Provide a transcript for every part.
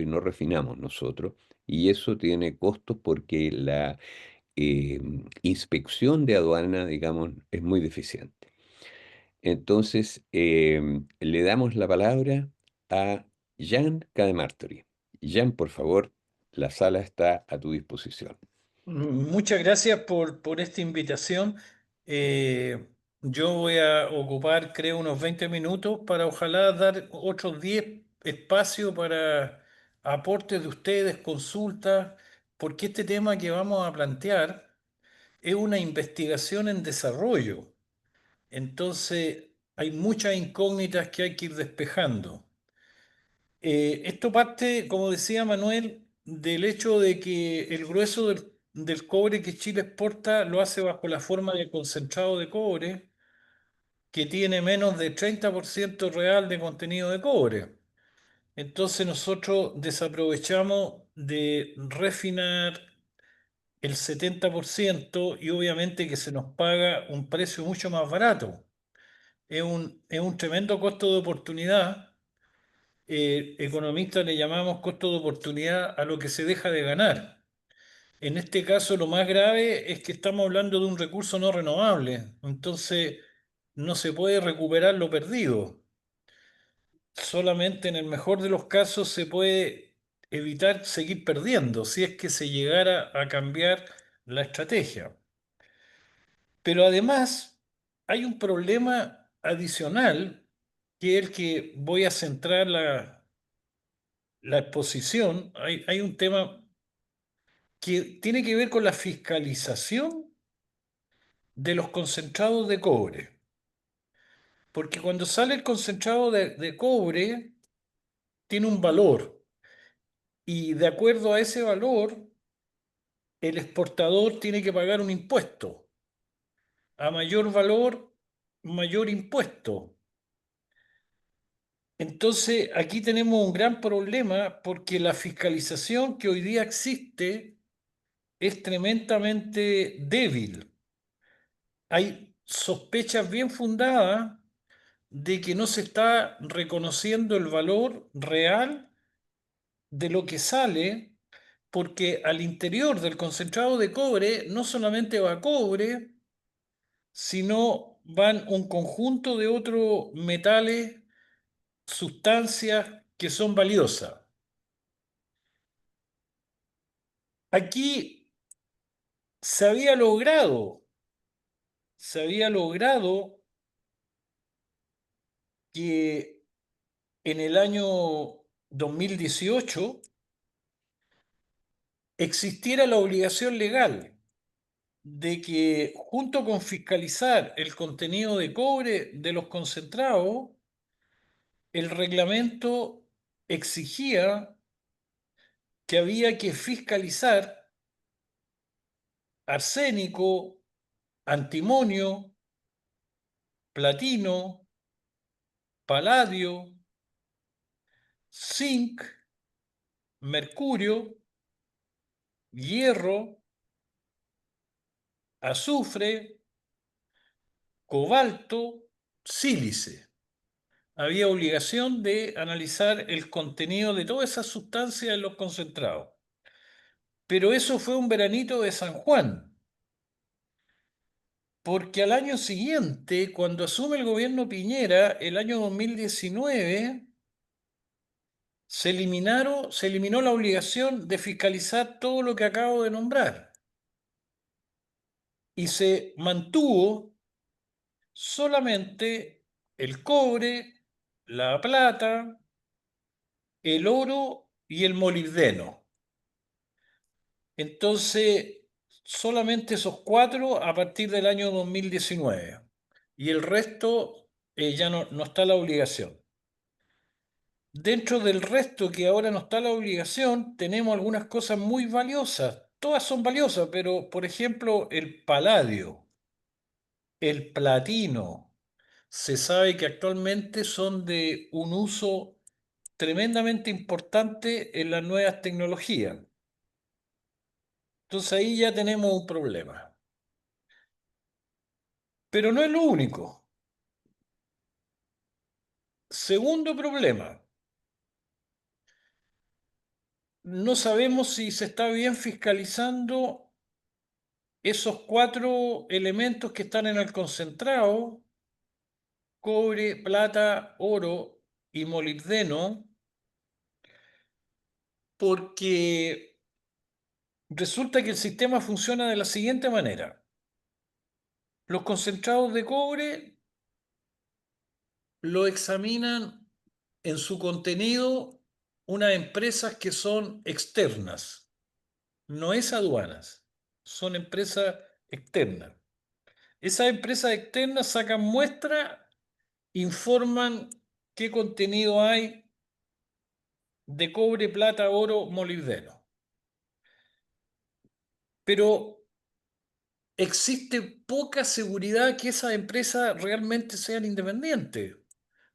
no refinamos nosotros, y eso tiene costos porque la inspección de aduana, digamos, es muy deficiente. Entonces, le damos la palabra a Jan Cademartori. Jan, por favor, la sala está a tu disposición. Muchas gracias por esta invitación. Eh, yo voy a ocupar, creo, unos 20 minutos para ojalá dar otros 10 espacios para aportes de ustedes, consultas, porque este tema que vamos a plantear es una investigación en desarrollo. Entonces, hay muchas incógnitas que hay que ir despejando. Esto parte, como decía Manuel, del hecho de que el grueso del cobre que Chile exporta lo hace bajo la forma de concentrado de cobre, que tiene menos de 30% real de contenido de cobre. Entonces nosotros desaprovechamos de refinar el 70% y obviamente que se nos paga un precio mucho más barato. Es un tremendo costo de oportunidad. Economistas le llamamos costo de oportunidad a lo que se deja de ganar. En este caso, lo más grave es que estamos hablando de un recurso no renovable, entonces no se puede recuperar lo perdido. Solamente en el mejor de los casos se puede evitar seguir perdiendo si es que se llegara a cambiar la estrategia. Pero además hay un problema adicional que es el que voy a centrar la exposición. Hay un tema que tiene que ver con la fiscalización de los concentrados de cobre. Porque cuando sale el concentrado de cobre, tiene un valor. Y de acuerdo a ese valor, el exportador tiene que pagar un impuesto. A mayor valor, mayor impuesto. Entonces, aquí tenemos un gran problema porque la fiscalización que hoy día existe es tremendamente débil. Hay sospechas bien fundadas de que no se está reconociendo el valor real de lo que sale, porque al interior del concentrado de cobre no solamente va cobre, sino van un conjunto de otros metales, sustancias que son valiosas. Aquí se había logrado, se había logrado que en el año 2018 existiera la obligación legal de que junto con fiscalizar el contenido de cobre de los concentrados, el reglamento exigía que había que fiscalizar arsénico, antimonio, platino, paladio, zinc, mercurio, hierro, azufre, cobalto, sílice. Había obligación de analizar el contenido de todas esas sustancias en los concentrados. Pero eso fue un veranito de San Juan, porque al año siguiente, cuando asume el gobierno Piñera, el año 2019, se eliminó la obligación de fiscalizar todo lo que acabo de nombrar y se mantuvo solamente el cobre, la plata, el oro y el molibdeno. Entonces, solamente esos cuatro a partir del año 2019. Y el resto ya no está la obligación. Dentro del resto que ahora no está la obligación, tenemos algunas cosas muy valiosas. Todas son valiosas, pero por ejemplo, el paladio, el platino, se sabe que actualmente son de un uso tremendamente importante en las nuevas tecnologías. Entonces ahí ya tenemos un problema. Pero no es lo único. Segundo problema, no sabemos si se está bien fiscalizando esos cuatro elementos que están en el concentrado: cobre, plata, oro y molibdeno, porque resulta que el sistema funciona de la siguiente manera. Los concentrados de cobre lo examinan en su contenido unas empresas que son externas, no es aduanas, son empresas externas. Esas empresas externas sacan muestras, informan qué contenido hay de cobre, plata, oro, molibdeno. Pero existe poca seguridad que esas empresas realmente sean independientes,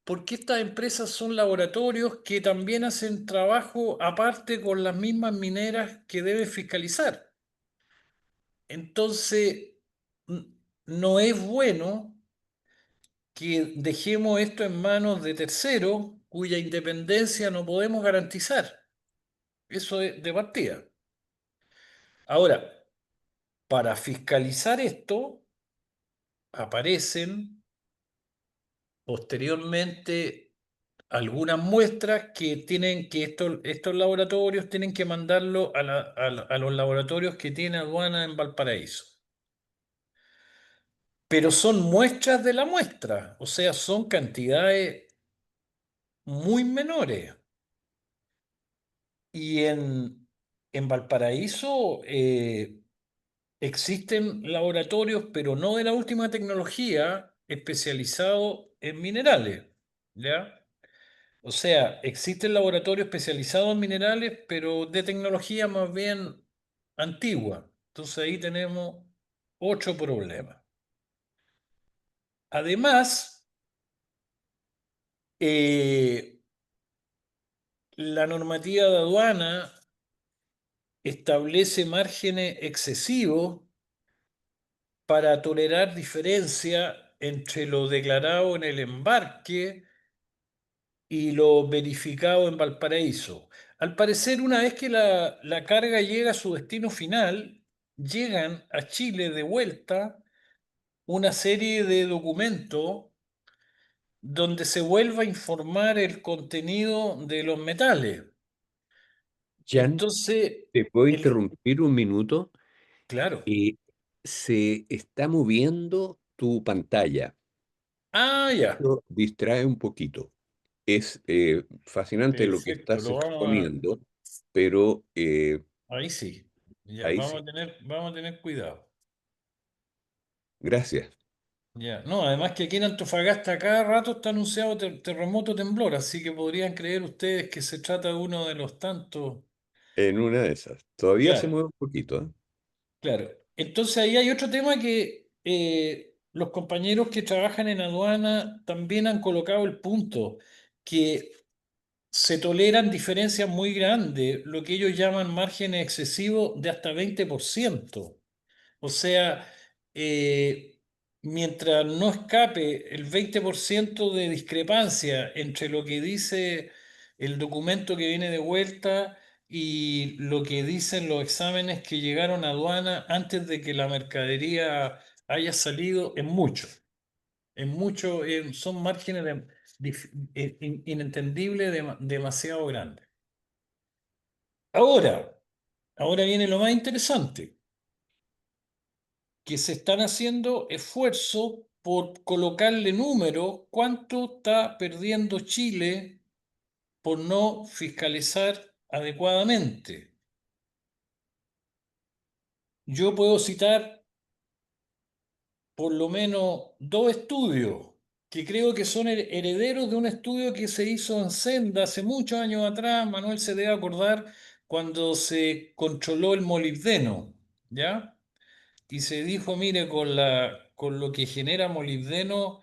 porque estas empresas son laboratorios que también hacen trabajo aparte con las mismas mineras que deben fiscalizar. Entonces, no es bueno que dejemos esto en manos de terceros cuya independencia no podemos garantizar. Eso es de partida. Ahora, para fiscalizar esto, aparecen posteriormente algunas muestras que tienen que estos laboratorios tienen que mandarlo a los laboratorios que tiene aduana en Valparaíso. Pero son muestras de la muestra, o sea, son cantidades muy menores. Y en Valparaíso existen laboratorios, pero no de la última tecnología, especializados en minerales, ¿ya? O sea, existen laboratorios especializados en minerales, pero de tecnología más bien antigua. Entonces ahí tenemos otro problema. Además, eh, la normativa de aduana establece márgenes excesivos para tolerar diferencia entre lo declarado en el embarque y lo verificado en Valparaíso. Al parecer, una vez que la carga llega a su destino final, llegan a Chile de vuelta una serie de documentos donde se vuelva a informar el contenido de los metales. Jan, Entonces, te puedo el, interrumpir un minuto. claro. Eh, Se está moviendo tu pantalla. Ah, ya. Esto distrae un poquito. Es fascinante lo que Perfecto. estás Lo vamos a... exponiendo, pero Ahí sí. Ya, ahí sí. vamos a tener cuidado. Gracias. Ya, no, además que aquí en Antofagasta cada rato está anunciado terremoto, temblor, así que podrían creer ustedes que se trata de uno de los tantos. En una de esas. Todavía se Claro, mueve un poquito, ¿eh? claro. Entonces ahí hay otro tema que los compañeros que trabajan en aduana también han colocado el punto, que se toleran diferencias muy grandes, lo que ellos llaman márgenes excesivos de hasta 20%. O sea, eh, mientras no escape el 20% de discrepancia entre lo que dice el documento que viene de vuelta y lo que dicen los exámenes que llegaron a aduana antes de que la mercadería haya salido, es mucho, son márgenes inentendibles, demasiado grandes. Ahora, ahora viene lo más interesante, que se están haciendo esfuerzos por colocarle número cuánto está perdiendo Chile por no fiscalizar adecuadamente. Yo puedo citar por lo menos dos estudios que creo que son herederos de un estudio que se hizo en Senda hace muchos años atrás. Manuel se debe acordar cuando se controló el molibdeno, ¿ya? Y se dijo, mire, con lo que genera molibdeno,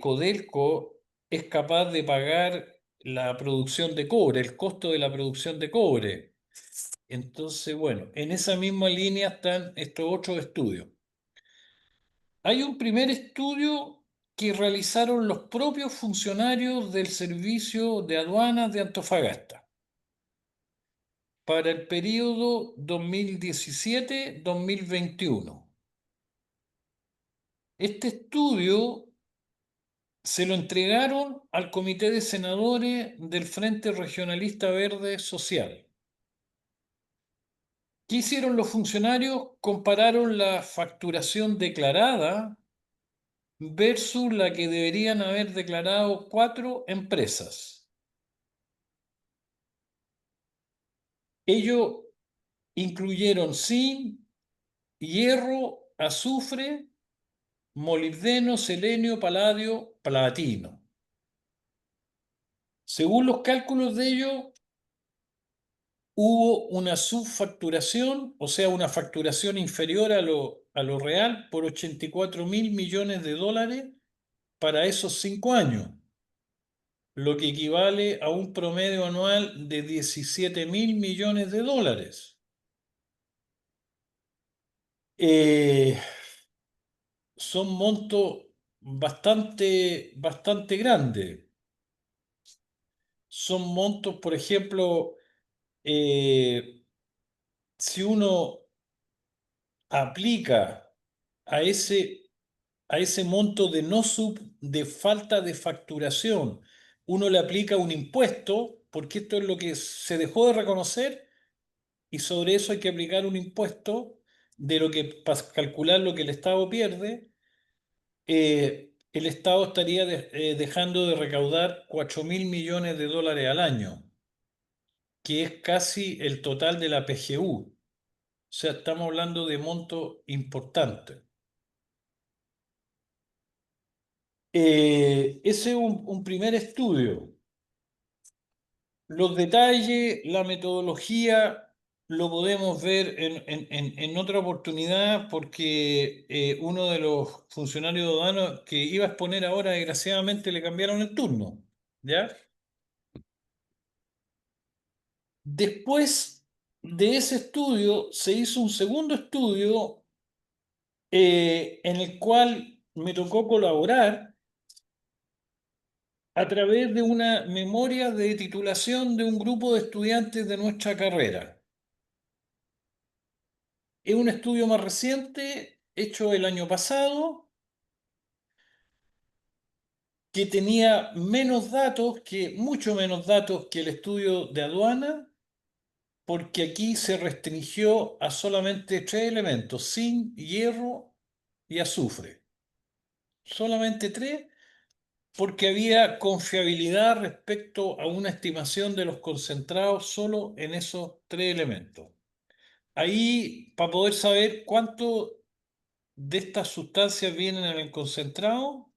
Codelco es capaz de pagar la producción de cobre, el costo de la producción de cobre. Entonces, bueno, en esa misma línea están estos otros estudios. Hay un primer estudio que realizaron los propios funcionarios del Servicio de Aduanas de Antofagasta. para el periodo 2017-2021. Este estudio se lo entregaron al Comité de Senadores del Frente Regionalista Verde Social. ¿Qué hicieron los funcionarios? Compararon la facturación declarada versus la que deberían haber declarado cuatro empresas. Ellos incluyeron zinc, hierro, azufre, molibdeno, selenio, paladio, platino. Según los cálculos de ellos, hubo una subfacturación, o sea, una facturación inferior a lo real por 84.000 millones de dólares para esos 5 años, lo que equivale a un promedio anual de 17.000 millones de dólares. Eh, Son montos bastante grandes. Son montos, por ejemplo, eh, si uno aplica a ese monto de no de falta de facturación, uno le aplica un impuesto, porque esto es lo que se dejó de reconocer, y sobre eso hay que aplicar un impuesto de lo que, para calcular lo que el Estado pierde. El Estado estaría dejando de recaudar 4.000 millones de dólares al año, que es casi el total de la PGU. O sea, estamos hablando de montos importantes. Ese es un primer estudio. Los detalles, la metodología, lo podemos ver en otra oportunidad porque uno de los funcionarios de aduanas que iba a exponer ahora, desgraciadamente, le cambiaron el turno. ¿Ya? Después de ese estudio se hizo un segundo estudio en el cual me tocó colaborar a través de una memoria de titulación de un grupo de estudiantes de nuestra carrera. Es un estudio más reciente, hecho el año pasado, que tenía menos datos, mucho menos datos que el estudio de aduana, porque aquí se restringió a solamente tres elementos: zinc, hierro y azufre. Solamente tres, porque había confiabilidad respecto a una estimación de los concentrados solo en esos tres elementos. Ahí, para poder saber cuánto de estas sustancias vienen en el concentrado,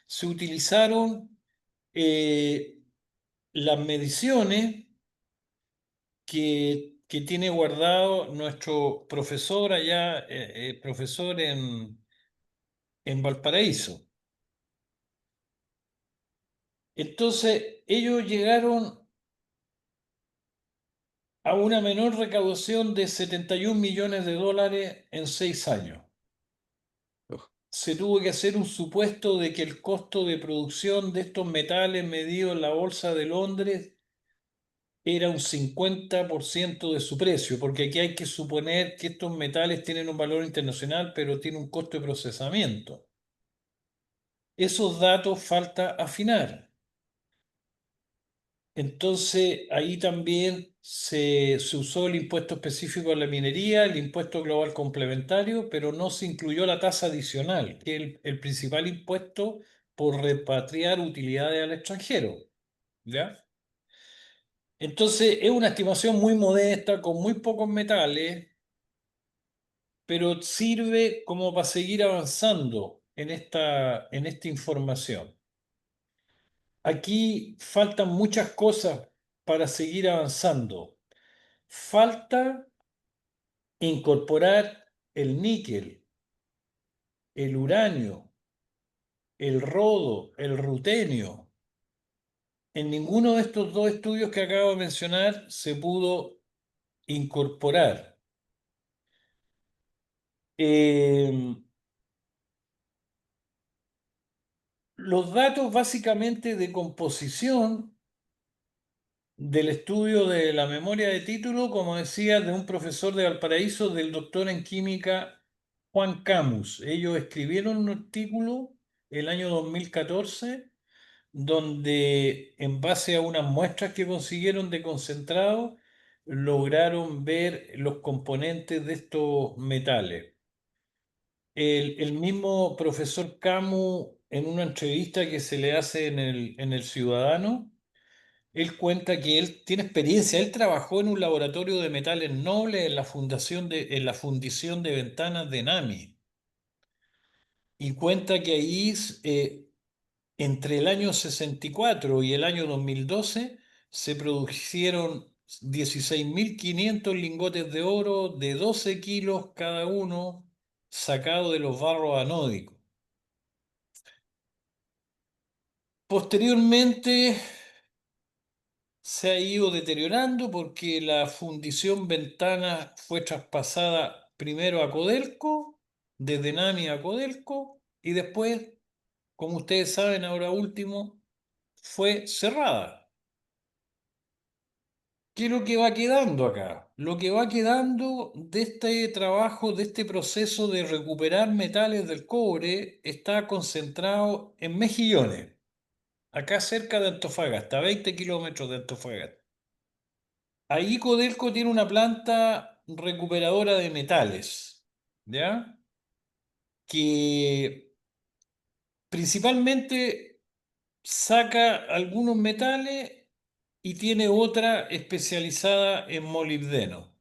se utilizaron eh, las mediciones que tiene guardado nuestro profesor allá, profesor en Valparaíso. Entonces, ellos llegaron a una menor recaudación de 71 millones de dólares en 6 años. Oh, Se tuvo que hacer un supuesto de que el costo de producción de estos metales medido en la Bolsa de Londres era un 50% de su precio, porque aquí hay que suponer que estos metales tienen un valor internacional, pero tienen un costo de procesamiento. Esos datos falta afinar. Entonces, ahí también se usó el impuesto específico a la minería, el impuesto global complementario, pero no se incluyó la tasa adicional, que es el principal impuesto por repatriar utilidades al extranjero. ¿Ya? Entonces, es una estimación muy modesta, con muy pocos metales, pero sirve como para seguir avanzando en esta información. Aquí faltan muchas cosas para seguir avanzando. Falta incorporar el níquel, el uranio, el rodo, el rutenio. En ninguno de estos dos estudios que acabo de mencionar se pudo incorporar. Eh, los datos básicamente de composición del estudio de la memoria de título, como decía, de un profesor de Valparaíso, del doctor en química Juan Camus. Ellos escribieron un artículo el año 2014 donde en base a unas muestras que consiguieron de concentrado, lograron ver los componentes de estos metales. El mismo profesor Camus, en una entrevista que se le hace en el Ciudadano, él cuenta que él tiene experiencia, él trabajó en un laboratorio de metales nobles en en la fundición de ventanas de NAMI, y cuenta que ahí entre el año 64 y el año 2012 se produjeron 16.500 lingotes de oro de 12 kilos cada uno, sacado de los barros anódicos. Posteriormente se ha ido deteriorando porque la fundición Ventana fue traspasada primero a Codelco, desde Nami a Codelco, y después, como ustedes saben, ahora último, fue cerrada. ¿Qué es lo que va quedando acá? Lo que va quedando de este trabajo, de este proceso de recuperar metales del cobre, está concentrado en Mejillones, acá cerca de Antofagasta, a 20 kilómetros de Antofagasta. Ahí Codelco tiene una planta recuperadora de metales, ¿ya? Que principalmente saca algunos metales y tiene otra especializada en molibdeno.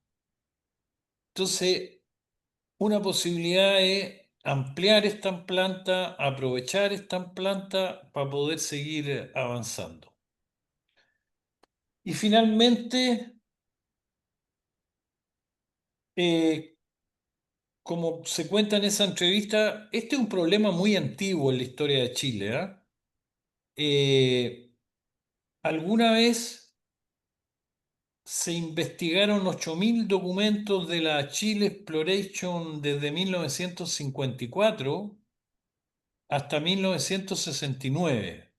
Entonces, una posibilidad es ampliar esta planta, aprovechar esta planta para poder seguir avanzando. Y finalmente, eh, como se cuenta en esa entrevista, este es un problema muy antiguo en la historia de Chile, ¿ah? Eh, Alguna vez se investigaron 8.000 documentos de la Chile Exploration desde 1954 hasta 1969.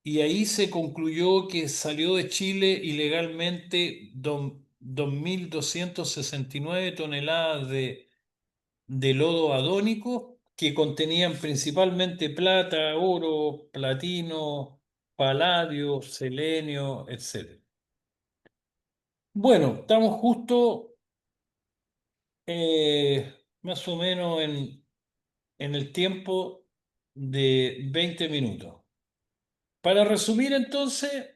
Y ahí se concluyó que salió de Chile ilegalmente 2.269 toneladas de lodo adónico que contenían principalmente plata, oro, platino, paladio, selenio, etc. Bueno, estamos justo más o menos en el tiempo de 20 minutos. Para resumir entonces,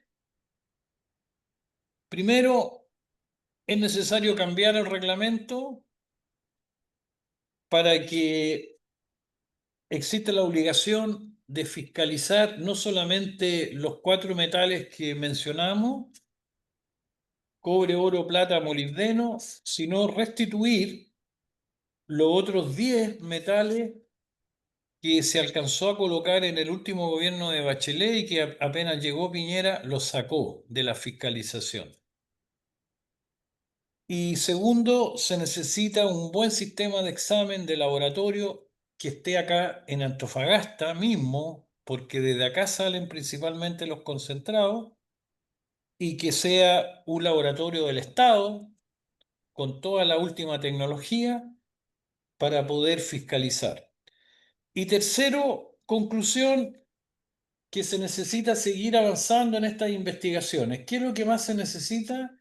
primero es necesario cambiar el reglamento para que exista la obligación de fiscalizar no solamente los cuatro metales que mencionamos, cobre, oro, plata, molibdeno, sino restituir los otros 10 metales que se alcanzó a colocar en el último gobierno de Bachelet y que apenas llegó Piñera los sacó de la fiscalización. Y segundo, se necesita un buen sistema de examen de laboratorio que esté acá en Antofagasta mismo, porque desde acá salen principalmente los concentrados, y que sea un laboratorio del Estado con toda la última tecnología para poder fiscalizar. Y tercero, conclusión, que se necesita seguir avanzando en estas investigaciones. ¿Qué es lo que más se necesita?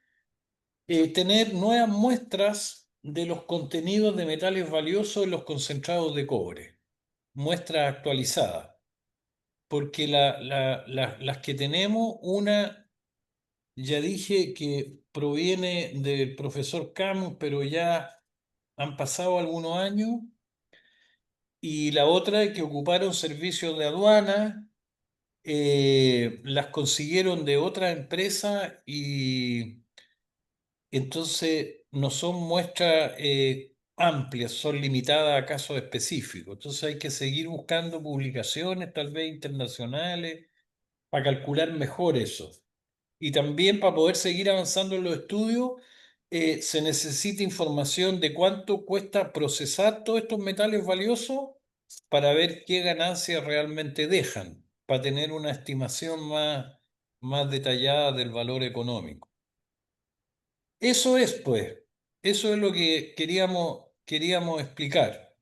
Tener nuevas muestras de los contenidos de metales valiosos en los concentrados de cobre, muestras actualizadas, porque las que tenemos, una, ya dije que proviene del profesor Camus, pero ya han pasado algunos años, y la otra que ocuparon servicios de aduana, las consiguieron de otra empresa y entonces no son muestras amplias, son limitadas a casos específicos. Entonces hay que seguir buscando publicaciones, tal vez internacionales, para calcular mejor eso. Y también para poder seguir avanzando en los estudios, se necesita información de cuánto cuesta procesar todos estos metales valiosos para ver qué ganancias realmente dejan, para tener una estimación más, más detallada del valor económico. Eso es, pues, eso es lo que queríamos explicar.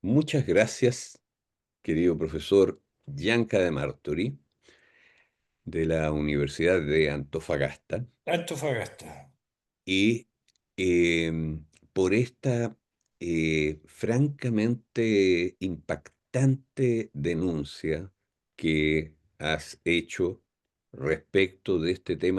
Muchas gracias, querido profesor Gianca de Martori, de la Universidad de Antofagasta, Antofagasta. y por esta francamente impactante denuncia que has hecho respecto de este tema